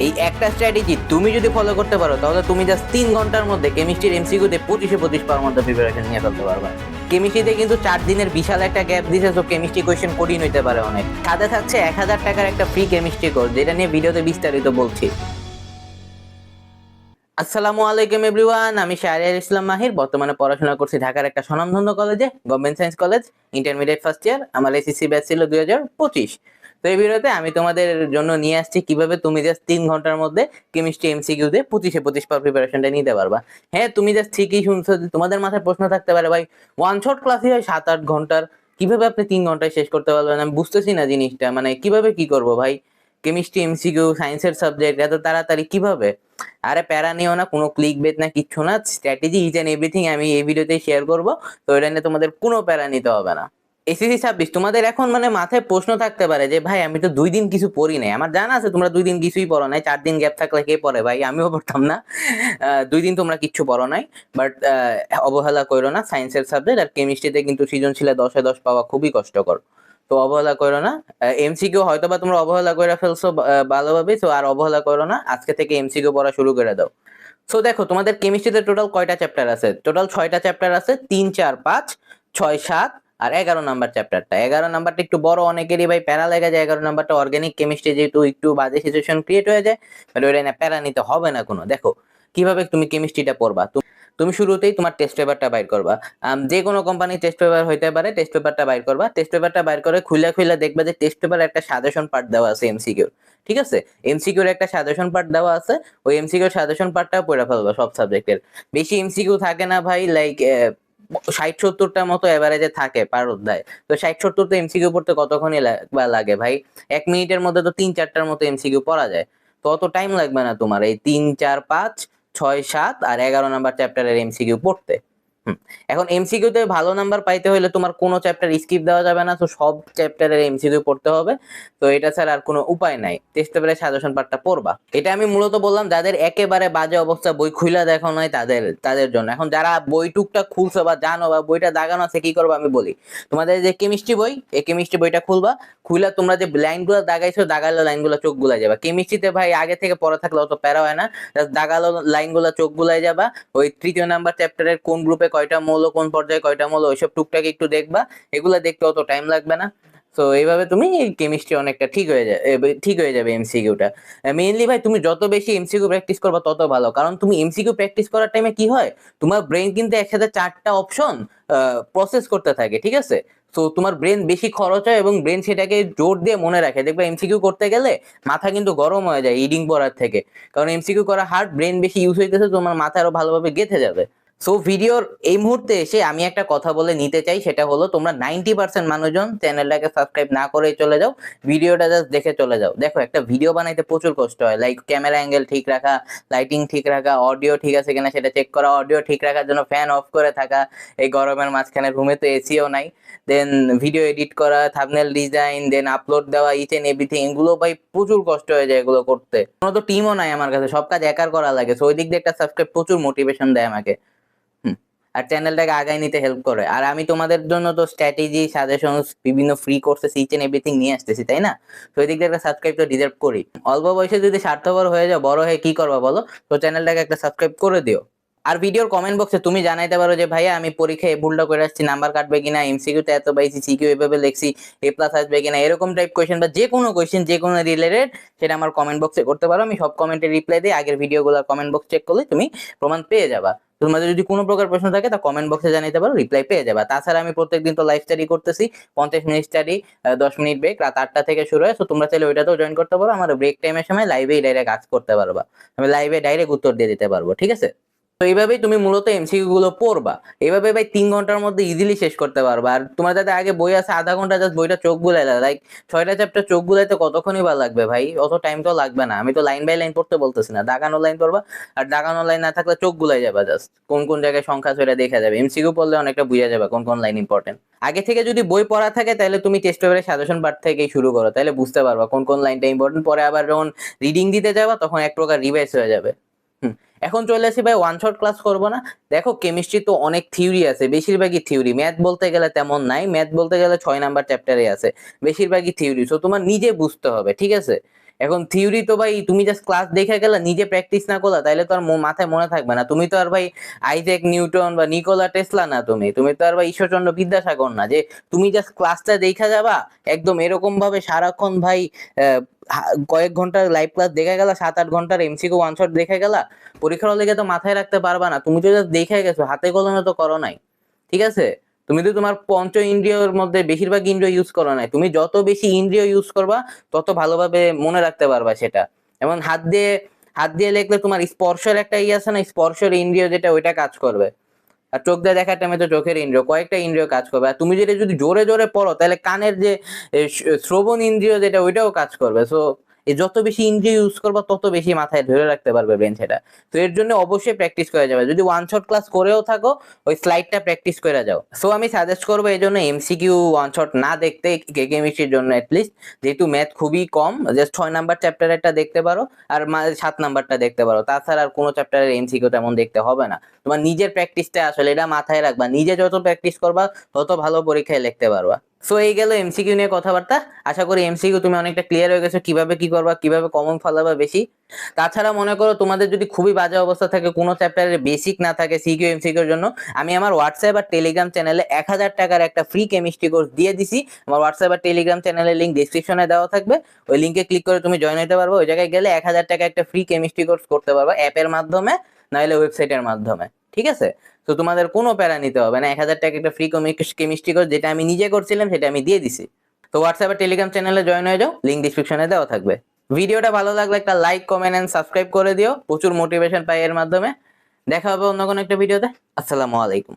এই একটা স্ট্র্যাটেজি তুমি যদি ফলো করতে পারো তাহলে তুমি জাস্ট 3 ঘন্টার মধ্যে কেমিস্ট্রির এমসিকিউতে 25-25 পাওয়ার মধ্যে প্রিপারেশন নিয়ে ফেলতে পারবা। কেমিস্ট্রিতে কিন্তু 4 দিনের বিশাল একটা গ্যাপ দিছে, তো কেমিস্ট্রি কোয়েশ্চেন কঠিন হইতে পারে অনেক। সাথে থাকছে 1000 টাকার একটা ফ্রি কেমিস্ট্রি কোর্স, যেটা নিয়ে ভিডিওতে বিস্তারিত বলছি। আসসালামু আলাইকুম এভরিওয়ান, আমি শাহরিয়ার ইসলাম মাহির। বর্তমানে পড়াশোনা করছি ঢাকার একটা স্বনামধন্য কলেজে, government science college, intermediate first year. আমার এসএসসি ব্যাচ ছিল 2025। তো এই ভিডিওতে আমি তোমাদের জন্য নিয়ে আসছি কিভাবে তুমি জাস্ট 3 ঘন্টার মধ্যে কেমিস্ট্রি এমসিকিউ তে 25-25 পার প্রিপারেশনটা নিতে পারবা। হ্যাঁ, তুমি জাস্ট ঠিকই শুনছো। তোমাদের মাথায় প্রশ্ন থাকতে পারে, ভাই ওয়ান শট ক্লাসই হয় 7-8 ঘন্টার, কিভাবে আপনি 3 ঘন্টায় শেষ করতে পারবেন? আমি বুঝতেছি না জিনিসটা, মানে কিভাবে কি করবো ভাই? কেমিস্ট্রি এমসিকিউ সায়েন্সের সাবজেক্ট, এত তাড়াতাড়ি কিভাবে? আরে প্যারা নিও না, কোনো ক্লিক বেট না, কিচ্ছু না। স্ট্র্যাটেজি ইচ এন্ড এভরিথিং আমি এই ভিডিওতে শেয়ার করব। তো এটা নিয়ে তোমাদের কোনো প্যারা নিতে হবে না। এসএসসি 26, তোমাদের এখন মানে মাথায় প্রশ্ন থাকতে পারে যে ভাই আমি তো 2 দিন কিছু পড়ি নাই। আমার জানা আছে তোমরা 2 দিন কিছুই পড়ো নাই, 4 দিন গ্যাপ থাকলে কে পড়ে ভাই? আমিও পড়তাম না। 2 দিন তোমরা কিচ্ছু পড়ো নাই, বাট অবহেলা করো না। সায়েন্সের সাবজেক্ট আর কেমিস্ট্রিতে কিন্তু সৃজনশীলে 10-এ 10 পাওয়া খুবই কষ্টকর, তো অবহেলা করো না। এমসিকিউ হয়তো বা তোমরা অবহেলা করে ফেলছো ভালোভাবে, তো আর অবহেলা করো না, আজকে থেকে এমসিকিউ পড়া শুরু করে দাও। সো দেখো, তোমাদের কেমিস্ট্রিতে টোটাল কয়টা চ্যাপ্টার আছে? টোটাল 6টা চ্যাপ্টার আছে, 3, 4, 5, 6, 7 আর 11 নাম্বার চ্যাপ্টারটা। 11 নাম্বারটা একটু বড়, অনেকেরই ভাই প্যারা লেগে যায়। 11 নাম্বারটা অর্গানিক কেমিস্ট্রি, যেহেতু একটু বাজে সিচুয়েশন ক্রিয়েট হয়ে যায়, তাহলে ওইটা না প্যারা নিতে হবে না কোনো। দেখো কিভাবে তুমি কেমিস্ট্রিটা পড়বা। তুমি শুরুতেই তোমার টেস্ট পেপারটা বাইর করবা। যে কোনো কোম্পানির টেস্ট পেপার হইতে পারে, টেস্ট পেপারটা বাইর করবা। টেস্ট পেপারটা বাইর করে খুলে খুলে দেখবা যে টেস্ট পেপারে একটা সাজেশন পার্ট দেওয়া আছে এমসিকিউর। ঠিক আছে, এমসিকিউর একটা সাজেশন পার্ট দেওয়া আছে, ওই এমসিকিউর সাজেশন পার্টটা পড়ে ফেলবা সব সাবজেক্টের। বেশি এমসিকিউ থাকে না ভাই, লাইক 60-70টার মতো এভারেজে থাকে পার অধ্যায়। তো 60-70 তো এমসিকিউ পড়তে কতক্ষণই লাগে ভাই? 1 মিনিটের মধ্যে তো 3-4টার মতো এমসিকিউ পড়া যায়। তো অত টাইম লাগবে না তোমার এই 3, 4, 5, 6, 7 আর 11 নাম্বার চ্যাপ্টারের এমসিকিউ পড়তে। এখন এমসিকিউ তে ভালো নাম্বার পাইতে হলে তোমার কোনো চ্যাপ্টার স্কিপ দেওয়া যাবে না, তো সব চ্যাপ্টারের এমসিকিউ পড়তে হবে। তো এটা ছাড়া আর কোনো উপায় নাই, টেস্ট পেপারের সাজেশন পার্টটা পড়বা। এটা আমি মূলত বললাম যাদের একেবারে বাজে অবস্থা, বই খুইলা দেখো নয়, তাদের জন্য। এখন যারা বই টুকটাক খুলছো বা জানো বা বইটা দাগানো আছে, কি করবো আমি বলি। তোমাদের যে কেমিস্ট্রি বই, এই কেমিস্ট্রি বইটা খুলবা। খুইলা তোমরা যে লাইনগুলো দাগাইছো, দাগালো লাইনগুলো চোখ গুলাই যাবা। কেমিস্ট্রিতে ভাই আগে থেকে পড়া থাকলে অত প্যারা হয় না, জাস্ট দাগালো লাইনগুলো চোখ গুলাই যাবা। ওই 3য় নাম্বার চ্যাপ্টারের কোন গ্রুপে কয়টা মৌল, কোন পর্যায়ে কয়টা মৌল, ওইসব টুকটাক একটু দেখবা। এগুলা দেখতে অত টাইম লাগবে না। তো এইভাবে তুমি কেমিস্ট্রি অনেকটা ঠিক হয়ে যাবে এমসিকিউটা। মেইনলি ভাই তুমি যত বেশি এমসিকিউ প্র্যাকটিস করবা তত ভালো, কারণ তুমি এমসিকিউ প্র্যাকটিস করার টাইমে কি হয়, তোমার ব্রেন কিন্তু একসাথে 4টা অপশন প্রসেস করতে থাকে। ঠিক আছে, তো তোমার ব্রেন বেশি খরচ হয় এবং ব্রেন সেটাকে জোর দিয়ে মনে রাখে। দেখবে এমসিকিউ করতে গেলে মাথা কিন্তু গরম হয়ে যায় রিডিং পড়ার থেকে, কারণ এমসিকিউ করা হার্ড, ব্রেন বেশি ইউজ হইতেছে, তোমার মাথা আরো ভালোভাবে গেঁথে যাবে। সো ভিডিওর এই মুহূর্তে এসে আমি একটা কথা বলে নিতে চাই, সেটা হলো তোমরা 90% মানুষজন চ্যানেলটাকে সাবস্ক্রাইব না করে চলে যাও, ভিডিওটা জাস্ট দেখে চলে যাও। দেখো একটা ভিডিও বানাইতে প্রচুর কষ্ট হয়, লাইক ক্যামেরা অ্যাঙ্গেল ঠিক রাখা, লাইটিং ঠিক রাখা, অডিও ঠিক আছে কিনা সেটা চেক করা, অডিও ঠিক রাখার জন্য ফ্যান অফ করে থাকা, এই গরমের মাঝখানে রুমে তো এসিও নাই, দেন ভিডিও এডিট করা, থাম্বনেল ডিজাইন, দেন আপলোড দেওয়া, ইচ এন্ড এভরিথিং, এগুলো ভাই প্রচুর কষ্ট হয়ে যায় এগুলো করতে। কোনো তো টিমও নাই আমার কাছে, সব কাজ একার করা লাগে। সো ওই দিক দিয়ে একটা সাবস্ক্রাইব প্রচুর মোটিভেশন দেয় আমাকে। আর চ্যানেলটাকে আগায় নিতে হেল্প করে। আর আমি তোমাদের জন্য তো স্ট্র্যাটেজি, সাজেশন, বিভিন্ন free courses, each and everything নিয়ে আসতেছি, তাই না? তো ওই দিক দিয়ে একটা সাবস্ক্রাইব তো ডিজার্ভ করি। অল্প বয়সে যদি স্বার্থপর হয়ে যাও, বড় হয়ে কি করবা বলো? তো চ্যানেলটাকে একটা সাবস্ক্রাইব করে দিও। আর ভিডিওর কমেন্ট বক্সে তুমি জানাইতে পারো যে ভাইয়া আমি পরীক্ষায় এই ভুলটা করে আসছি, নাম্বার কাটবে কিনা, এমসিকিউতে এত পাইছি, সিকিউ এভাবে লিখছি, এ প্লাস আসবে কিনা, এরকম টাইপ কোয়েশ্চেন বা যে কোনো কোয়েশ্চেন, যে কোনো রিলেটেড, সেটা আমার কমেন্ট বক্সে করতে পারো। আমি সব কমেন্টে রিপ্লাই দিই। আগের ভিডিওগুলোর কমেন্ট বক্স চেক করলে তুমি প্রমাণ পেয়ে যাবা। তোমাদের যদি কোনো প্রকার প্রশ্ন থাকে তা কমেন্ট বক্সে জানাতে পারো, রিপ্লাই পেয়ে যাবে। তাছাড়া আমি প্রত্যেকদিন তো লাইভ স্টাডি করতেছি, 50 মিনিট স্টাডি, 10 মিনিট ব্রেক, রাত 8টা থেকে শুরু হয়। তো তোমরা চাইলে ওইটাতেও জয়েন করতে পারো। আমার ব্রেক টাইমের সময় লাইভেই ডাইরেক্ট কাজ করতে পারবা, আমি লাইভে ডাইরেক্ট উত্তর দিয়ে দিতে পারবো। ঠিক আছে, তো এইভাবেই তুমি মূলত এমসিকিউ গুলো পড়বা। এইভাবে ভাই 3 ঘন্টার মধ্যে ইজিলি শেষ করতে পারবা। আর তোমার যাতে আগে বই আছে আধা ঘন্টা, জাস্ট বইটা চোখ বুলাই, লাইক 6টা চ্যাপ্টার চোখ বুলাইতে কতক্ষণই বা লাগবে ভাই? অত টাইম তো লাগবে না। আমি তো লাইন বাই লাইন পড়তে বলতেছি না, দাগানো লাইন পড়বা। আর দাগানো লাইন না থাকলে চোখ বুলাই যাবা, জাস্ট কোন কোন জায়গায় সংখ্যা সেটা দেখা যাবে। এমসিকিউ পড়লে অনেকটা বুঝা যাবে কোন কোন লাইন ইম্পর্টেন্ট। আগে থেকে যদি বই পড়া থাকে তাহলে তুমি টেস্ট পেপারের সাজেশন পার্ট থেকেই শুরু করো, তাহলে বুঝতে পারবা কোন কোন লাইনটা ইম্পর্টেন্ট। পরে আবার যখন রিডিং দিতে যাবা তখন এক প্রকার রিভাইজ হয়ে যাবে। এখন চলে আসি ভাই, ওয়ান শট ক্লাস করবো না। দেখো কেমিস্ট্রি তো অনেক থিওরি আছে, বেশিরভাগই থিওরি। ম্যাথ বলতে গেলে তেমন নাই, ম্যাথ বলতে গেলে 6 নাম্বার চ্যাপ্টারে আছে, বেশিরভাগই থিওরি। সো তোমার নিজে বুঝতে হবে। ঠিক আছে, এখন থিওরি তো ভাই তুমি জাস্ট ক্লাস দেখে গেলা, নিজে প্র্যাকটিস না করলা, তাইলে তো আর মাথায় মনে থাকবে না। তুমি তো আর ভাই আইজ্যাক নিউটন বা নিকোলা টেসলা না, তুমি তো আর ভাই ঈশ্বরচন্দ্র বিদ্যাসাগর না যে তুমি জাস্ট ক্লাসটা দেখা যাবা একদম এরকম ভাবে সারাক্ষণ ভাই কয়েক ঘন্টার লাইভ ক্লাস দেখে গেলা, 7-8 ঘন্টার এমসিকিউ ওয়ান শট দেখে গেলা, পরীক্ষার হলে তো মাথায় রাখতে পারবা না। তুমি তো জাস্ট দেখে গেছো, হাতে কলমে তো করো নাই, ঠিক আছে? তুমি তো তোমার পঞ্চ ইন্দ্রিয়র মধ্যে বেশিরভাগ ইন্দ্রিয় ইউজ করো নাই। তুমি যত বেশি ইন্দ্রিয় ইউজ করবা তত ভালোভাবে মনে রাখতে পারবা সেটা। এমন হাত দিয়ে লিখলে তোমার স্পর্শের একটা আছে না, স্পর্শের ইন্দ্রিয় যেটা, ওইটা কাজ করবে। আর চোখ দিয়ে দেখার টাইমে তো চোখের ইন্দ্রিয়, কয়েকটা ইন্দ্রিয় কাজ করবে। আর তুমি যদি জোরে জোরে পড়ো তাহলে কানের যে শ্রবণ ইন্দ্রিয় যেটা, ওইটাও কাজ করবে। সো যত বেশি ইন্দ্রিয় ইউজ করবা তত বেশি মাথায় ধরে রাখতে পারবে ব্রেন সেটা। তো এর জন্য অবশ্যই প্র্যাকটিস করে যাবে। যদি ওয়ান শট ক্লাস করেও থাকো, ওই স্লাইডটা প্র্যাকটিস করে যাও। সো আমি সাজেস্ট করবো এই জন্য এমসিকিউ ওয়ান শট না দেখতে কেমিস্ট্রির জন্য এটলিস্ট, যেহেতু ম্যাথ খুবই কম, জাস্ট 6 নাম্বার চ্যাপ্টারেরটা দেখতে পারো আর 7 নাম্বারটা দেখতে পারো। তাছাড়া আর কোনো চ্যাপ্টারের এমসিকিউ তেমন দেখতে হবে না। তোমার নিজের প্র্যাকটিসটা আসলে এটা মাথায় রাখবা, নিজে যত প্র্যাকটিস করবা তত ভালো পরীক্ষায় লিখতে পারবা। সো এই গেল এমসিকিউ নিয়ে কথাবার্তা। আশা করি এমসিকিউ তুমি অনেকটা ক্লিয়ার হয়ে গেছো, কিভাবে কি করবা, কিভাবে কমন ফলাবা বেশি। তাছাড়া মনে করো তোমাদের যদি খুবই বাজে অবস্থা থাকে, কোনো চ্যাপ্টারের বেসিক না থাকে সিকিউ এমসিকিউর জন্য, আমি আমার হোয়াটসঅ্যাপ আর টেলিগ্রাম চ্যানেলে 1000 টাকার একটা ফ্রি কেমিস্ট্রি কোর্স দিয়ে দিছি। আমার হোয়াটসঅ্যাপ আর টেলিগ্রাম চ্যানেলের লিঙ্ক ডেসক্রিপশনে দেওয়া থাকবে, ওই লিঙ্কে ক্লিক করে তুমি জয়েন হতে পারবে। ওই জায়গায় গেলে 1000 টাকা একটা ফ্রি কেমিস্ট্রি কোর্স করতে পারবে, অ্যাপের মাধ্যমে নাহলে ওয়েবসাইটের মাধ্যমে, ঠিক আছে? তো তোমাদের কোনো প্যারা নিতে হবে না, 1000 টাকা একটা ফ্রি কেমিস্ট্রি কোর্স যেটা আমি নিজে করছিলাম সেটা আমি দিয়ে দিছি। তো হোয়াটসঅ্যাপ আর টেলিগ্রাম চ্যানেলে জয়েন হয়ে যাও, লিঙ্ক ডিসক্রিপশনে দেওয়া থাকবে। ভিডিওটা ভালো লাগলে একটা লাইক, কমেন্ট এন্ড সাবস্ক্রাইব করে দিও, প্রচুর মোটিভেশন পাই এর মাধ্যমে। দেখা হবে অন্য কোনো একটা ভিডিওতে। আসসালামু আলাইকুম।